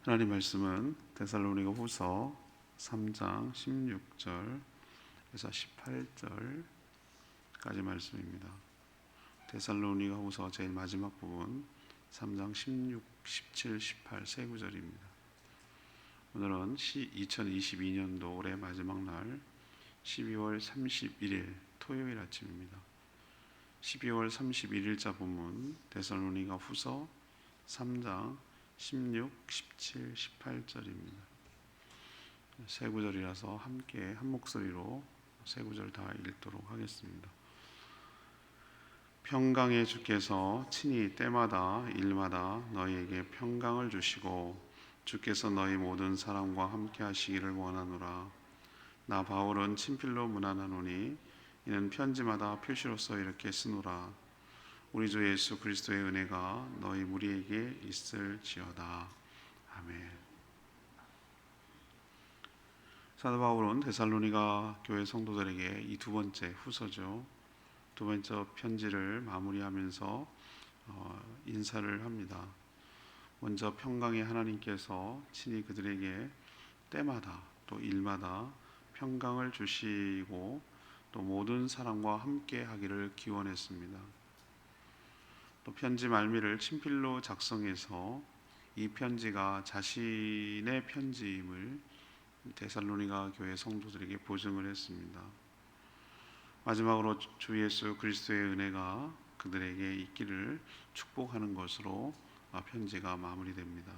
하나님 말씀은 데살로니가 후서 3장 16절에서 18절까지 말씀입니다. 데살로니가 후서 제일 마지막 부분 3장 16, 17, 18 세 구절입니다. 오늘은 2022년도 올해 마지막 날 12월 31일 토요일 아침입니다. 12월 31일자 본문 데살로니가 후서 3장 16, 17, 18절입니다. 세 구절이라서 함께 한 목소리로 세 구절 다 읽도록 하겠습니다. 평강의 주께서 친히 때마다 일마다 너희에게 평강을 주시고 주께서 너희 모든 사람과 함께 하시기를 원하노라. 나 바울은 친필로 문안하노니 이는 편지마다 표시로서 이렇게 쓰노라. 우리 주 예수 그리스도의 은혜가 너희 무리에게 있을지어다. 아멘. 사도 바울은 데살로니가 교회 성도들에게 이 두 번째 후서죠. 두 번째 편지를 마무리하면서 인사를 합니다. 먼저 평강의 하나님께서 친히 그들에게 때마다 또 일마다 평강을 주시고 또 모든 사람과 함께 하기를 기원했습니다. 또 편지 말미를 친필로 작성해서 이 편지가 자신의 편지임을 데살로니가 교회 성도들에게 보증을 했습니다. 마지막으로 주 예수 그리스도의 은혜가 그들에게 있기를 축복하는 것으로 편지가 마무리됩니다.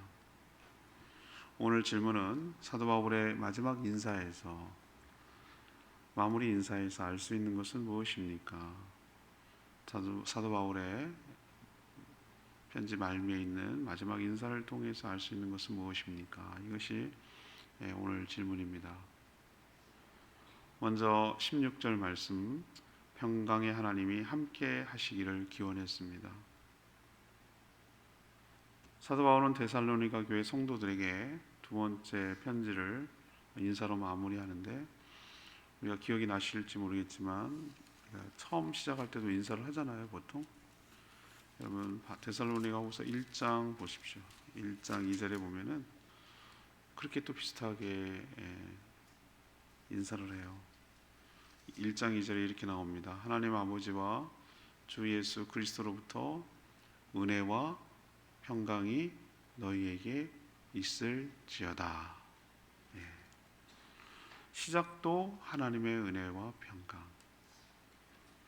오늘 질문은 사도 바울의 마지막 인사에서 마무리 인사에서 알 수 있는 것은 무엇입니까? 사도 바울의 편지 말미에 있는 마지막 인사를 통해서 알 수 있는 것은 무엇입니까? 이것이 오늘 질문입니다. 먼저 16절 말씀, 평강의 하나님이 함께 하시기를 기원했습니다. 사도 바울은 데살로니가 교회 성도들에게 두 번째 편지를 인사로 마무리하는데, 우리가 기억이 나실지 모르겠지만 처음 시작할 때도 인사를 하잖아요, 보통. 여러분 데살로니가 후서 1장 보십시오. 1장 2절에 보면은 그렇게 또 비슷하게 인사를 해요. 1장 2절에 이렇게 나옵니다. 하나님 아버지와 주 예수 그리스도로부터 은혜와 평강이 너희에게 있을지어다. 시작도 하나님의 은혜와 평강,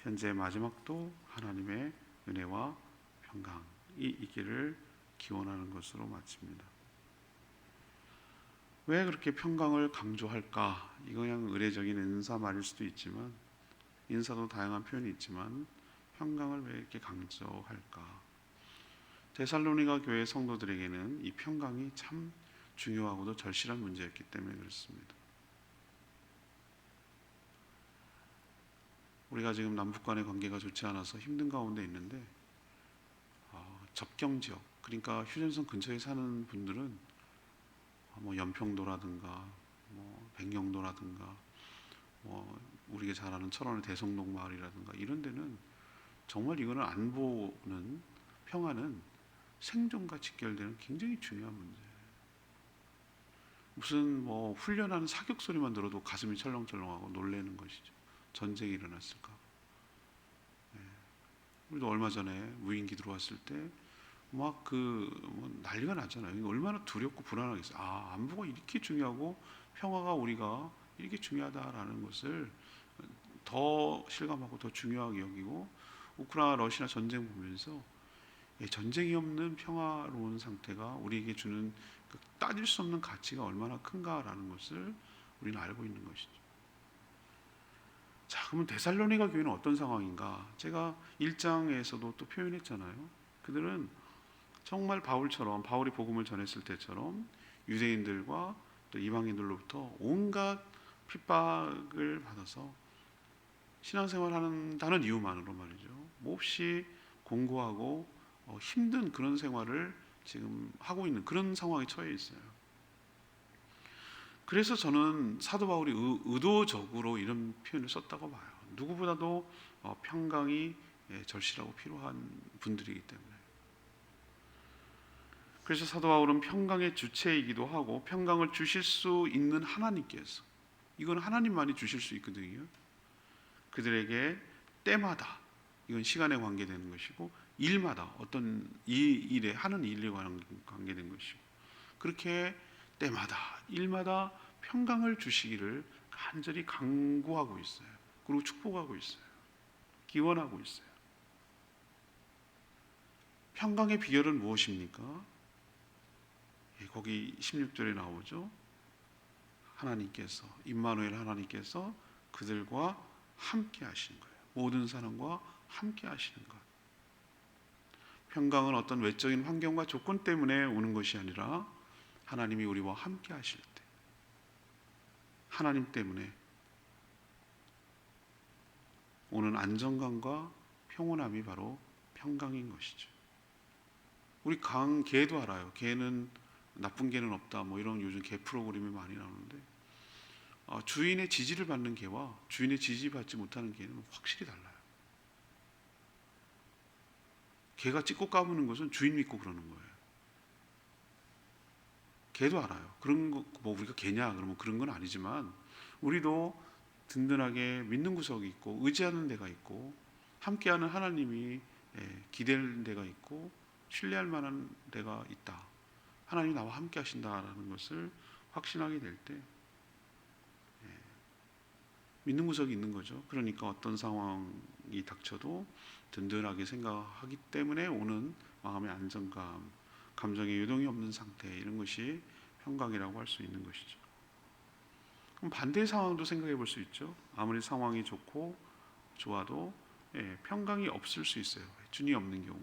현재 마지막도 하나님의 은혜와 평강이 있기를 기원하는 것으로 마칩니다. 왜 그렇게 평강을 강조할까? 이거 그냥 의례적인 인사 말일 수도 있지만, 인사도 다양한 표현이 있지만 평강을 왜 이렇게 강조할까? 데살로니가 교회 성도들에게는 이 평강이 참 중요하고도 절실한 문제였기 때문에 그렇습니다. 우리가 지금 남북 간의 관계가 좋지 않아서 힘든 가운데 있는데 접경 지역, 그러니까 휴전선 근처에 사는 분들은 연평도라든가 백령도라든가 우리가 잘 아는 철원의 대성동 마을이라든가 이런 데는 정말 이거는 안보는, 평화는 생존과 직결되는 굉장히 중요한 문제예요. 무슨 훈련하는 사격 소리만 들어도 가슴이 철렁철렁하고 놀라는 것이죠. 전쟁이 일어났을까. 우리도 얼마 전에 무인기 들어왔을 때 막 난리가 났잖아요. 얼마나 두렵고 불안하겠어요. 안보가 이렇게 중요하고 평화가 우리가 이렇게 중요하다라는 것을 더 실감하고 더 중요하게 여기고, 우크라이나 러시아 전쟁 보면서 전쟁이 없는 평화로운 상태가 우리에게 주는 그 따질 수 없는 가치가 얼마나 큰가라는 것을 우리는 알고 있는 것이죠. 자, 그러면 데살로니가 교회는 어떤 상황인가? 제가 1장에서도 또 표현했잖아요. 그들은 정말 바울처럼, 바울이 복음을 전했을 때처럼 유대인들과 또 이방인들로부터 온갖 핍박을 받아서 신앙생활 한다는 이유만으로 말이죠, 몹시 공고하고 힘든 그런 생활을 지금 하고 있는 그런 상황에 처해 있어요. 그래서 저는 사도 바울이 의도적으로 이런 표현을 썼다고 봐요. 누구보다도 평강이 절실하고 필요한 분들이기 때문에. 그래서 사도 바울은 평강의 주체이기도 하고 평강을 주실 수 있는 하나님께서, 이건 하나님만이 주실 수 있거든요. 그들에게 때마다, 이건 시간에 관계되는 것이고, 일마다 어떤 이 일에 하는 일에 관계된 것이고, 그렇게 때마다 일마다 평강을 주시기를 간절히 간구하고 있어요. 그리고 축복하고 있어요. 기원하고 있어요. 평강의 비결은 무엇입니까? 거기 16절에 나오죠. 하나님께서, 임마누엘 하나님께서 그들과 함께 하시는 거예요. 모든 사람과 함께 하시는 것. 평강은 어떤 외적인 환경과 조건 때문에 오는 것이 아니라 하나님이 우리와 함께 하실 때, 하나님 때문에 오는 안정감과 평온함이 바로 평강인 것이죠. 우리 개도 알아요. 개는 나쁜 개는 없다, 뭐 이런 요즘 개 프로그램이 많이 나오는데, 주인의 지지를 받는 개와 주인의 지지받지 못하는 개는 확실히 달라요. 개가 찢고 까부는 것은 주인 믿고 그러는 거예요. 개도 알아요. 그런 거, 뭐 우리가 개냐 그러면 그런 건 아니지만, 우리도 든든하게 믿는 구석이 있고 의지하는 데가 있고 함께하는 하나님이 기댈 데가 있고 신뢰할 만한 데가 있다. 하나님이 나와 함께 하신다라는 것을 확신하게 될 때 믿는 구석이 있는 거죠. 그러니까 어떤 상황이 닥쳐도 든든하게 생각하기 때문에 오는 마음의 안정감, 감정의 요동이 없는 상태, 이런 것이 평강이라고 할 수 있는 것이죠. 그럼 반대의 상황도 생각해 볼 수 있죠. 아무리 상황이 좋고 좋아도 평강이 없을 수 있어요. 주님이 없는 경우.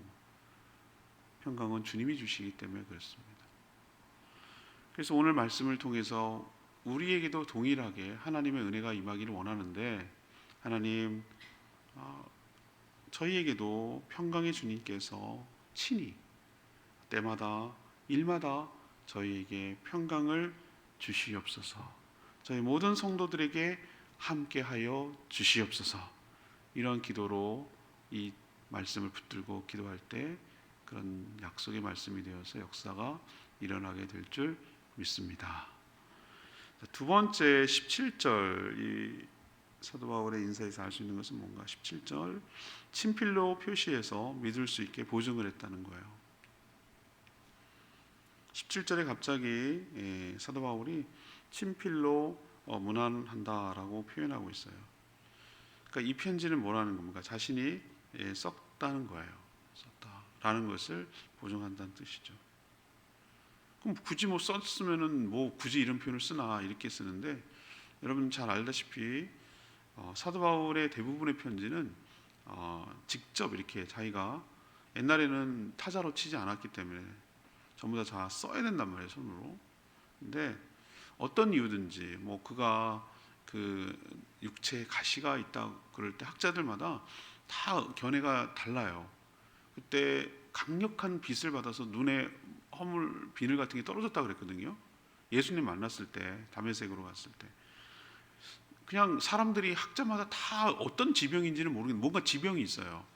평강은 주님이 주시기 때문에 그렇습니다. 그래서 오늘 말씀을 통해서 우리에게도 동일하게 하나님의 은혜가 임하기를 원하는데, 하나님, 저희에게도 평강의 주님께서 친히 때마다 일마다 저희에게 평강을 주시옵소서. 저희 모든 성도들에게 함께하여 주시옵소서. 이런 기도로 이 말씀을 붙들고 기도할 때 그런 약속의 말씀이 되어서 역사가 일어나게 될 줄 믿습니다. 두 번째 17절, 이 사도 바울의 인사에서 알 수 있는 것은 뭔가, 17절 친필로 표시해서 믿을 수 있게 보증을 했다는 거예요. 17절에 갑자기 사도 바울이 친필로 문안한다라고 표현하고 있어요. 그러니까 이 편지는 뭐라는 겁니까? 자신이 썼다는 거예요. 썼다라는 것을 보증한다는 뜻이죠. 그럼 굳이 뭐 썼으면은 뭐 굳이 이런 표현을 쓰나 이렇게 쓰는데, 여러분 잘 알다시피 사도 바울의 대부분의 편지는 직접 이렇게 자기가, 옛날에는 타자로 치지 않았기 때문에 전부 다 써야 된단 말이에요, 손으로. 근데 어떤 이유든지, 뭐 그가 그 육체에 가시가 있다 그럴 때 학자들마다 다 견해가 달라요. 그때 강력한 빛을 받아서 눈에 허물 비늘 같은 게 떨어졌다 그랬거든요. 예수님 만났을 때, 다메섹으로 갔을 때 그냥 사람들이 학자마다 다 어떤 지병인지는 모르겠는데 뭔가 지병이 있어요.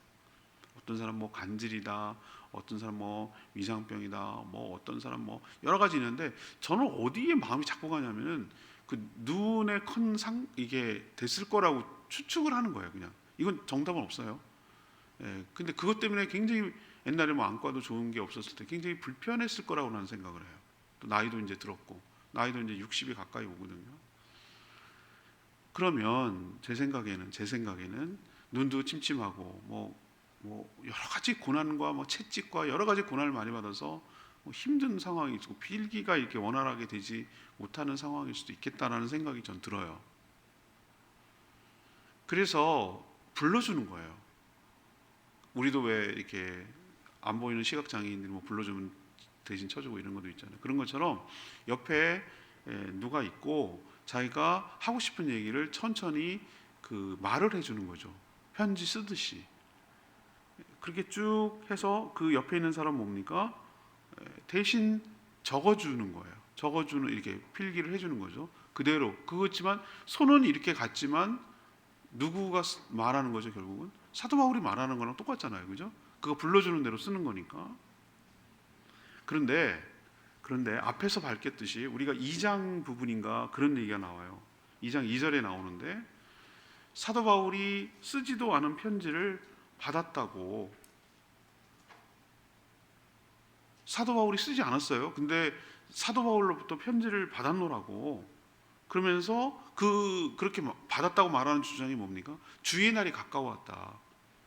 어떤 사람 뭐 간질이다, 어떤 사람 뭐 위장병이다, 뭐 어떤 사람 뭐 여러 가지 있는데, 저는 어디에 마음이 자꾸 가냐면은 그 눈에 큰 이게 됐을 거라고 추측을 하는 거예요. 그냥 이건 정답은 없어요. 근데 그것 때문에 굉장히 옛날에 뭐 안과도 좋은 게 없었을 때 굉장히 불편했을 거라고 나는 생각을 해요. 또 나이도 이제 들었고, 나이도 이제 60이 가까이 오거든요. 그러면 제 생각에는 눈도 침침하고 뭐 여러 가지 고난과 뭐 채찍과 여러 가지 고난을 많이 받아서 뭐 힘든 상황이 있고 필기가 이렇게 원활하게 되지 못하는 상황일 수도 있겠다라는 생각이 전 들어요. 그래서 불러주는 거예요. 우리도 왜 이렇게 안 보이는 시각장애인들이 뭐 불러주면 대신 쳐주고 이런 것도 있잖아요. 그런 것처럼 옆에 누가 있고 자기가 하고 싶은 얘기를 천천히 그 말을 해주는 거죠. 편지 쓰듯이. 그렇게 쭉 해서 그 옆에 있는 사람 뭡니까? 대신 적어주는 거예요. 적어주는, 이렇게 필기를 해주는 거죠. 그대로. 그렇지만 손은 이렇게 갔지만 누구가 말하는 거죠, 결국은? 사도 바울이 말하는 거랑 똑같잖아요, 그죠? 그거 불러주는 대로 쓰는 거니까. 그런데 앞에서 밝혔듯이 우리가 2장 부분인가 그런 얘기가 나와요. 2장 2절에 나오는데 사도 바울이 쓰지도 않은 편지를 받았다고. 사도 바울이 쓰지 않았어요. 근데 사도 바울로부터 편지를 받았노라고. 그러면서 그렇게 받았다고 말하는 주장이 뭡니까? 주의 날이 가까워왔다.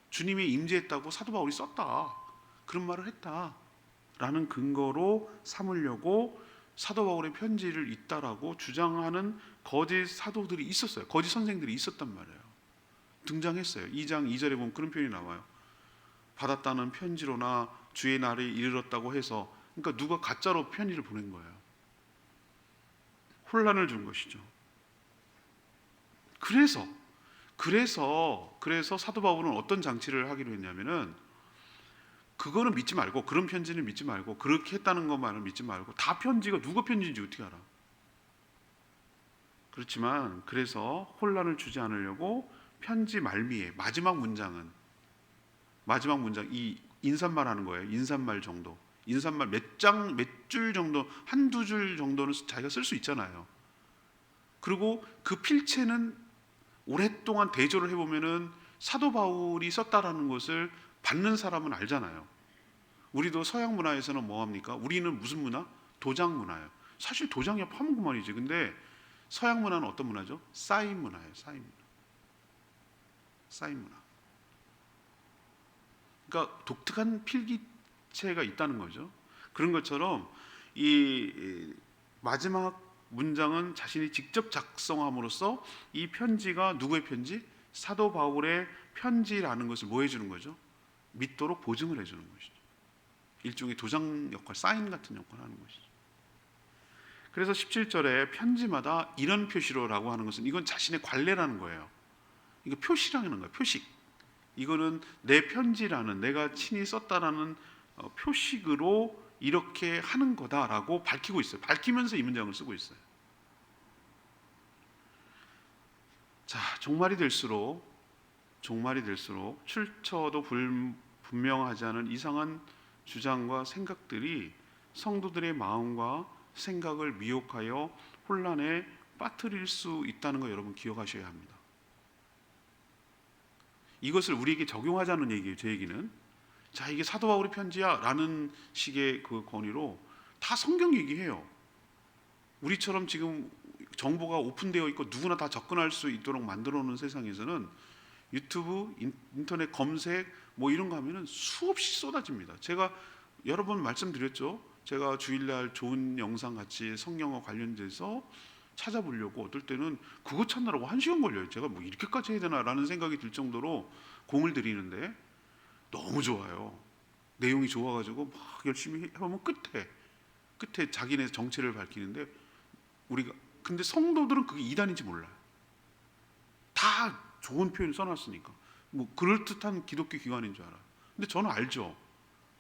주님이 임재했다고 사도 바울이 썼다. 그런 말을 했다. 라는 근거로 삼으려고 사도 바울의 편지를 있다라고 주장하는 거짓 사도들이 있었어요. 거짓 선생들이 있었단 말이에요. 등장했어요. 2장 2절에 보면 그런 표현이 나와요. 받았다는 편지로나 주의 날이 이르렀다고 해서, 그러니까 누가 가짜로 편지를 보낸 거예요. 혼란을 준 것이죠. 그래서 사도 바울은 어떤 장치를 하기로 했냐면은, 그거는 믿지 말고, 그런 편지는 믿지 말고, 그렇게 했다는 것만을 믿지 말고, 다 편지가 누가 편지인지 어떻게 알아? 그렇지만 그래서 혼란을 주지 않으려고 편지 말미에 마지막 문장, 이 인사말 하는 거예요. 인사말 정도, 인사말 몇 줄 정도, 한두 줄 정도는 자기가 쓸 수 있잖아요. 그리고 그 필체는 오랫동안 대조를 해보면은 사도 바울이 썼다라는 것을 받는 사람은 알잖아요. 우리도 서양 문화에서는 뭐합니까? 우리는 무슨 문화? 도장 문화예요. 사실 도장이야 파문구만이지. 근데 서양 문화는 어떤 문화죠? 사인 문화예요. 사인 문화. 그러니까 독특한 필기체가 있다는 거죠. 그런 것처럼 이 마지막 문장은 자신이 직접 작성함으로써 이 편지가 누구의 편지? 사도 바울의 편지라는 것을 뭐 해주는 거죠? 믿도록 보증을 해주는 것이죠. 일종의 도장 역할, 사인 같은 역할을 하는 것이죠. 그래서 17절에 편지마다 이런 표시로라고 하는 것은, 이건 자신의 관례라는 거예요. 이거 표시라는 거예요. 표식. 이거는 내 편지라는, 내가 친히 썼다라는 표식으로 이렇게 하는 거다라고 밝히고 있어요. 밝히면서 이 문장을 쓰고 있어요. 자, 종말이 될수록 출처도 분명하지 않은 이상한 주장과 생각들이 성도들의 마음과 생각을 미혹하여 혼란에 빠뜨릴 수 있다는 거 여러분 기억하셔야 합니다. 이것을 우리에게 적용하자는 얘기예요. 제 얘기는, 자, 이게 사도 바울의 편지야 라는 식의 그 권위로 다 성경 얘기해요. 우리처럼 지금 정보가 오픈되어 있고 누구나 다 접근할 수 있도록 만들어 놓은 세상에서는 유튜브, 인터넷 검색 뭐 이런 거 하면은 수없이 쏟아집니다. 제가 여러 번 말씀드렸죠. 제가 주일날 좋은 영상 같이 성경과 관련돼서 찾아보려고 어떨 때는 그거 찾느라고 1시간 걸려요. 제가 뭐 이렇게까지 해야 되나라는 생각이 들 정도로 공을 들이는데 너무 좋아요. 내용이 좋아가지고 막 열심히 해보면 끝에 자기네 정체를 밝히는데, 우리가 근데 성도들은 그게 이단인지 몰라요. 다 좋은 표현 써놨으니까 뭐 그럴듯한 기독교 기관인 줄 알아요. 근데 저는 알죠.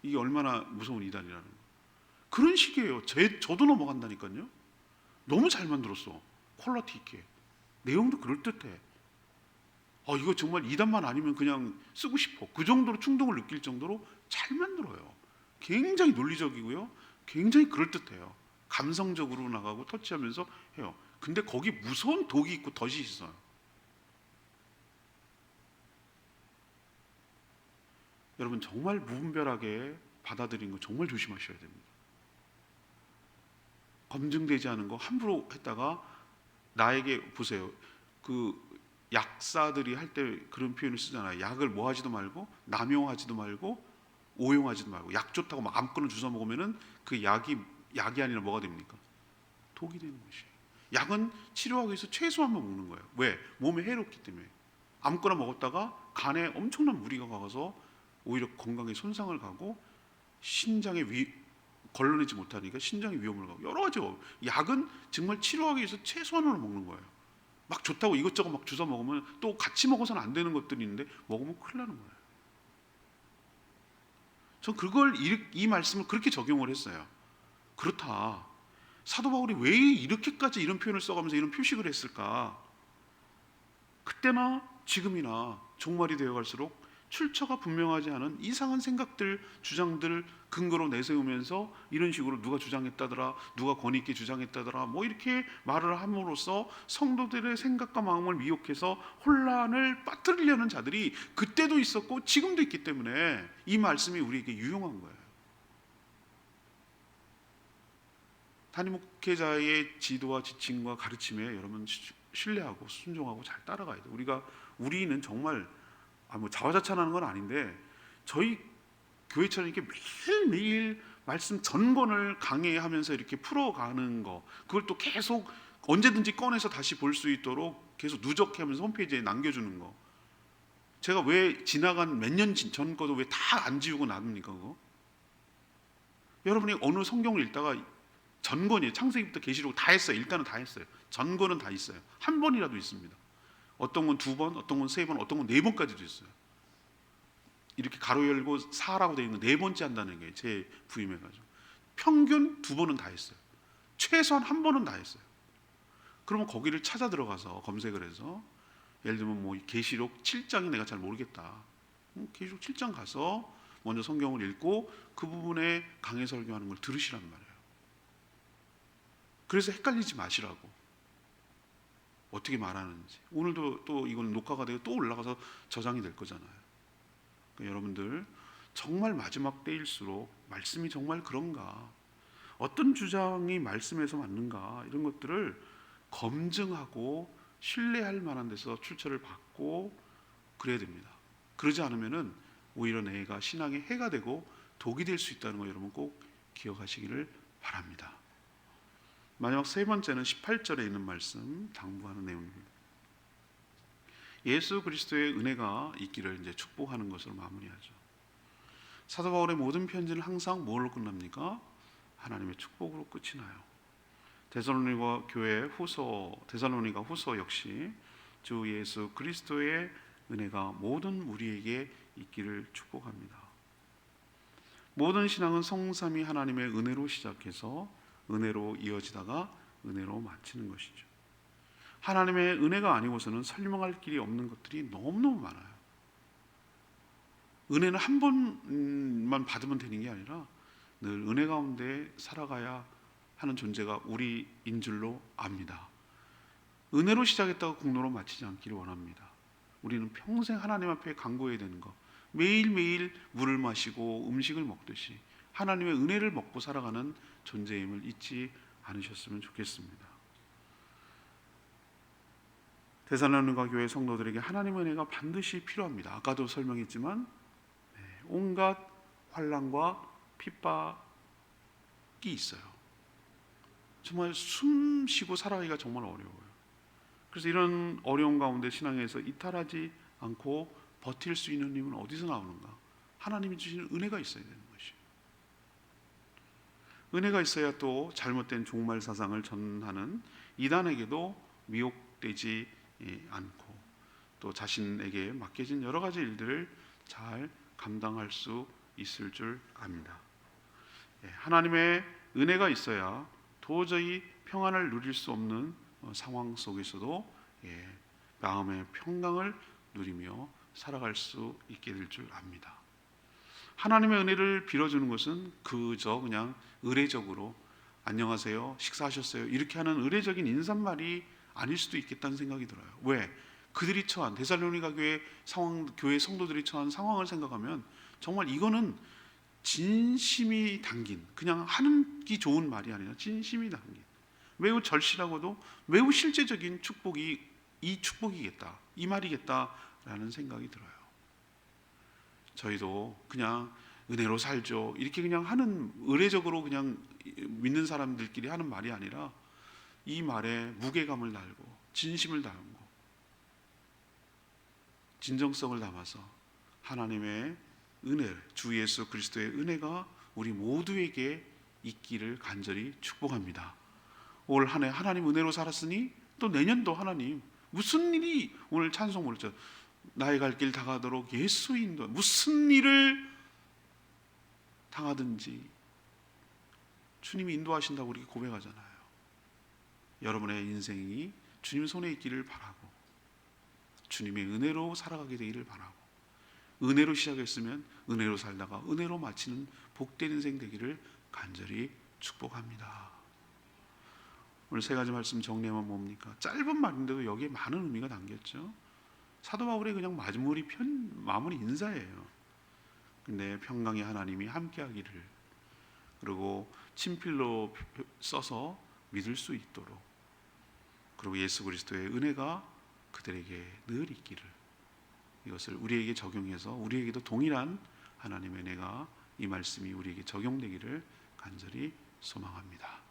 이게 얼마나 무서운 이단이라는 거. 그런 식이에요. 저도 넘어간다니까요. 너무 잘 만들었어. 퀄리티 있게. 내용도 그럴듯해. 이거 정말 이단만 아니면 그냥 쓰고 싶어. 그 정도로 충동을 느낄 정도로 잘 만들어요. 굉장히 논리적이고요. 굉장히 그럴듯해요. 감성적으로 나가고 터치하면서 해요. 근데 거기 무서운 독이 있고 덫이 있어요. 여러분 정말 무분별하게 받아들이는 거 정말 조심하셔야 됩니다. 검증되지 않은 거 함부로 했다가 나에게, 보세요. 그 약사들이 할 때 그런 표현을 쓰잖아요. 약을 뭐 하지도 말고, 남용하지도 말고, 오용하지도 말고. 약 좋다고 막 아무거나 주워 먹으면은 그 약이 아니라 뭐가 됩니까? 독이 되는 것이에요. 약은 치료하기 위해서 최소한만 먹는 거예요. 왜? 몸에 해롭기 때문에. 아무거나 먹었다가 간에 엄청난 무리가 가서 오히려 건강에 손상을 가고, 신장에 걸러내지 못하니까 신장에 위험을 가고, 여러 가지. 약은 정말 치료하기 위해서 최소한으로 먹는 거예요. 막 좋다고 이것저것 막 주워 먹으면 또 같이 먹어서는 안 되는 것들이 있는데 먹으면 큰일 나는 거예요. 전 그걸 이 말씀을 그렇게 적용을 했어요. 그렇다. 사도 바울이 왜 이렇게까지 이런 표현을 써가면서 이런 표식을 했을까? 그때나 지금이나 종말이 되어갈수록 출처가 분명하지 않은 이상한 생각들, 주장들 근거로 내세우면서 이런 식으로 누가 주장했다더라, 누가 권위 있게 주장했다더라, 뭐 이렇게 말을 함으로써 성도들의 생각과 마음을 미혹해서 혼란을 빠뜨리려는 자들이 그때도 있었고 지금도 있기 때문에 이 말씀이 우리에게 유용한 거예요. 담임 목회자의 지도와 지침과 가르침에 여러분 신뢰하고 순종하고 잘 따라가야 돼요. 우리는 정말 뭐 자화자찬하는 건 아닌데 저희 교회처럼 이렇게 매일매일 말씀 전권을 강해하면서 이렇게 풀어가는 거, 그걸 또 계속 언제든지 꺼내서 다시 볼 수 있도록 계속 누적하면서 홈페이지에 남겨주는 거, 제가 왜 지나간 몇 년 전 거도 왜 다 안 지우고 놔둡니까? 그거? 여러분이 어느 성경을 읽다가 전권이에요. 창세기부터 계시록 다 했어요. 일단은 다 했어요. 전권은 다 있어요. 한 번이라도 있습니다. 어떤 건 2번, 어떤 건 3번, 어떤 건 4번까지도 있어요. 이렇게 가로 열고 4라고 되어 있는 4번째 한다는 게 제 부임해가지고 평균 2번은 다 했어요. 최소한 1번은 다 했어요. 그러면 거기를 찾아 들어가서 검색을 해서, 예를 들면 뭐 계시록 7장이 내가 잘 모르겠다, 계시록 7장 가서 먼저 성경을 읽고 그 부분에 강해 설교하는 걸 들으시란 말이에요. 그래서 헷갈리지 마시라고, 어떻게 말하는지. 오늘도 또 이건 녹화가 되고 또 올라가서 저장이 될 거잖아요. 그러니까 여러분들 정말 마지막 때일수록 말씀이 정말 그런가, 어떤 주장이 말씀에서 맞는가, 이런 것들을 검증하고 신뢰할 만한 데서 출처를 받고 그래야 됩니다. 그러지 않으면은 오히려 내가 신앙의 해가 되고 독이 될 수 있다는 거 여러분 꼭 기억하시기를 바랍니다. 마지막 세 번째는 18절에 있는 말씀, 당부하는 내용입니다. 예수 그리스도의 은혜가 있기를 이제 축복하는 것으로 마무리하죠. 사도 바울의 모든 편지는 항상 뭘로 끝납니까? 하나님의 축복으로 끝이 나요. 데살로니가 후서 역시 주 예수 그리스도의 은혜가 모든 우리에게 있기를 축복합니다. 모든 신앙은 성삼위 하나님의 은혜로 시작해서 은혜로 이어지다가 은혜로 마치는 것이죠. 하나님의 은혜가 아니고서는 설명할 길이 없는 것들이 너무너무 많아요. 은혜는 한 번만 받으면 되는 게 아니라 늘 은혜 가운데 살아가야 하는 존재가 우리인 줄로 압니다. 은혜로 시작했다가 공로로 마치지 않기를 원합니다. 우리는 평생 하나님 앞에 간구해야 되는 것, 매일매일 물을 마시고 음식을 먹듯이 하나님의 은혜를 먹고 살아가는 존재임을 잊지 않으셨으면 좋겠습니다. 데살로니가 교회 성도들에게 하나님의 은혜가 반드시 필요합니다. 아까도 설명했지만 온갖 환난과 핍박이 있어요. 정말 숨 쉬고 살아가기가 정말 어려워요. 그래서 이런 어려운 가운데 신앙에서 이탈하지 않고 버틸 수 있는 힘은 어디서 나오는가? 하나님이 주시는 은혜가 있어야 되는 것이에요. 은혜가 있어야 또 잘못된 종말 사상을 전하는 이단에게도 미혹되지 않고 또 자신에게 맡겨진 여러 가지 일들을 잘 감당할 수 있을 줄 압니다. 하나님의 은혜가 있어야 도저히 평안을 누릴 수 없는 상황 속에서도 마음의 평강을 누리며 살아갈 수 있게 될 줄 압니다. 하나님의 은혜를 빌어주는 것은 그저 그냥 의례적으로 안녕하세요, 식사하셨어요, 이렇게 하는 의례적인 인사말이 아닐 수도 있겠다는 생각이 들어요. 왜? 그들이 처한 데살로니가 교회 상황, 교회 성도들이 처한 상황을 생각하면 정말 이거는 진심이 담긴, 그냥 하기 좋은 말이 아니라 진심이 담긴 매우 절실하고도 매우 실제적인 축복이 이 축복이겠다, 이 말이겠다라는 생각이 들어요. 저희도 그냥 은혜로 살죠, 이렇게 그냥 하는, 의례적으로 그냥 믿는 사람들끼리 하는 말이 아니라 이 말에 무게감을 달고 진심을 담고 진정성을 담아서 하나님의 은혜, 주 예수 그리스도의 은혜가 우리 모두에게 있기를 간절히 축복합니다. 올 한 해 하나님 은혜로 살았으니 또 내년도 하나님 무슨 일이, 오늘 찬송 부르죠, 나의 갈 길 다가도록 예수 인도, 무슨 일을 당하든지 주님이 인도하신다고 우리 고백하잖아요. 여러분의 인생이 주님 손에 있기를 바라고 주님의 은혜로 살아가게 되기를 바라고 은혜로 시작했으면 은혜로 살다가 은혜로 마치는 복된 인생 되기를 간절히 축복합니다. 오늘 세 가지 말씀 정리하면 뭡니까? 짧은 말인데도 여기에 많은 의미가 담겼죠. 사도 바울의 그냥 마무리 인사예요. 근데 평강의 하나님이 함께하기를, 그리고 친필로 써서 믿을 수 있도록, 그리고 예수 그리스도의 은혜가 그들에게 늘 있기를, 이것을 우리에게 적용해서 우리에게도 동일한 하나님의 은혜가, 이 말씀이 우리에게 적용되기를 간절히 소망합니다.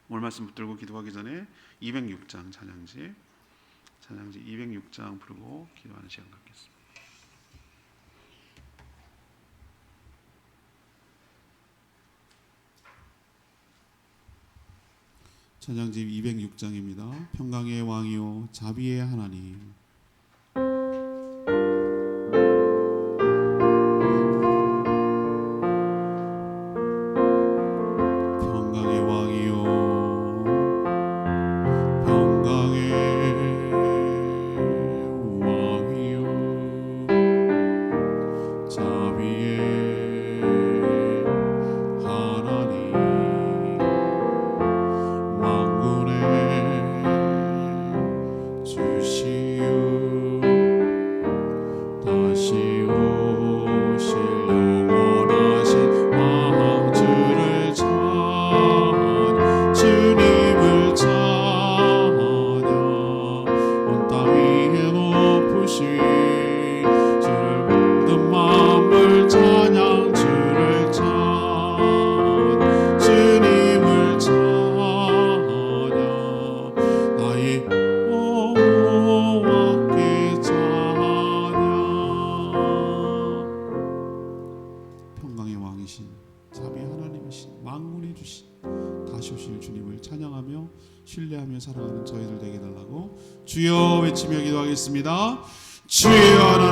오늘 말씀 붙들고 기도하기 전에 206장 찬양지 206장 부르고 기도하는 시간 갖겠습니다. 찬양지 206장입니다. 평강의 왕이요 자비의 하나님, 신뢰하며 살아가는 저희들 되게 달라고 주여 외치며 기도하겠습니다. 주여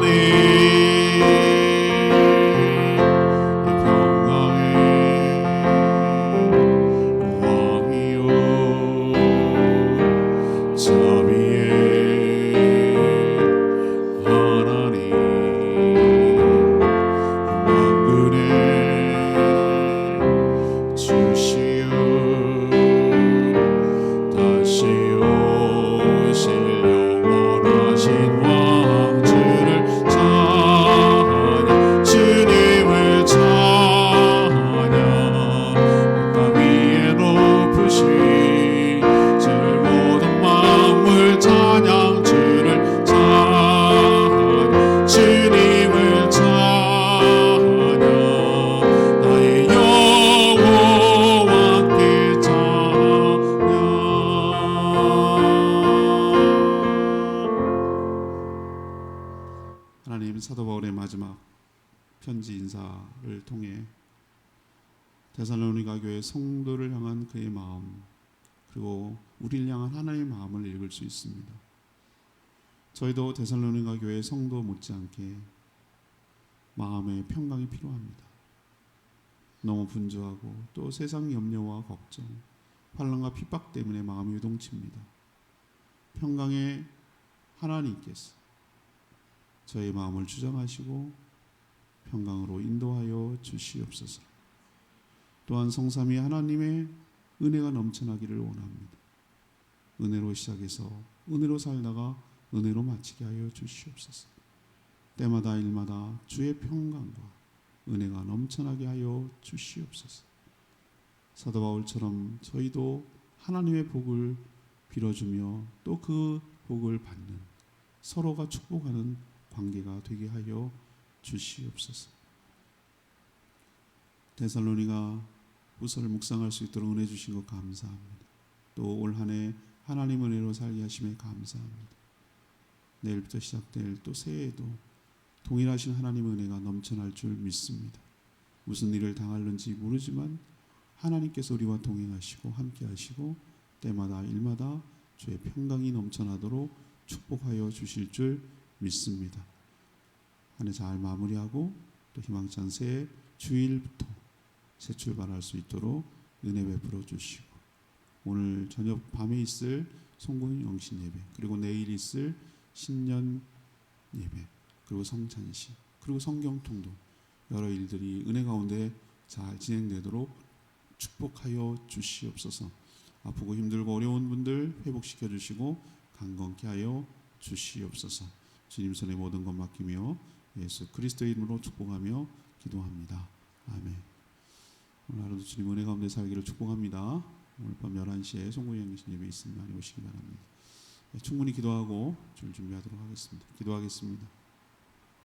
하나님, 사도 바울의 마지막 편지 인사를 통해 데살로니가 교회 성도를 향한 그의 마음, 그리고 우리를 향한 하나님의 마음을 읽을 수 있습니다. 저희도 데살로니가 교회 성도 못지않게 마음의 평강이 필요합니다. 너무 분주하고 또 세상 염려와 걱정, 환난과 핍박 때문에 마음이 요동칩니다. 평강의 하나님께서 저의 마음을 주장하시고 평강으로 인도하여 주시옵소서. 또한 성삼위 하나님의 은혜가 넘쳐나기를 원합니다. 은혜로 시작해서 은혜로 살다가 은혜로 마치게 하여 주시옵소서. 때마다 일마다 주의 평강과 은혜가 넘쳐나게 하여 주시옵소서. 사도 바울처럼 저희도 하나님의 복을 빌어주며 또 그 복을 받는, 서로가 축복하는 관계가 되게 하여 주시옵소서. 데살로니가 후서를 묵상할 수 있도록 은혜 주신 것 감사합니다. 또 올 한 해 하나님 은혜로 살게 하심에 감사합니다. 내일부터 시작될 또 새해에도 동일하신 하나님 은혜가 넘쳐날 줄 믿습니다. 무슨 일을 당할는지 모르지만 하나님께서 우리와 동행하시고 함께하시고 때마다 일마다 주의 평강이 넘쳐나도록 축복하여 주실 줄 믿습니다. 한 해 잘 마무리하고 또 희망찬 새해 주일부터 새 출발할 수 있도록 은혜 베풀어 주시고, 오늘 저녁 밤에 있을 송구인 영신 예배, 그리고 내일 있을 신년 예배, 그리고 성찬식, 그리고 성경통도 여러 일들이 은혜 가운데 잘 진행되도록 축복하여 주시옵소서. 아프고 힘들고 어려운 분들 회복시켜 주시고 강건케 하여 주시옵소서. 주님 손에 모든 것 맡기며 예수 그리스도의 이름으로 축복하며 기도합니다. 아멘. 오늘 하루도 주님 은혜 가운데 살기를 축복합니다. 오늘 밤 11시에 송구영 교수님 예배 있으면 많이 오시기 바랍니다. 충분히 기도하고 줄 준비하도록 하겠습니다. 기도하겠습니다.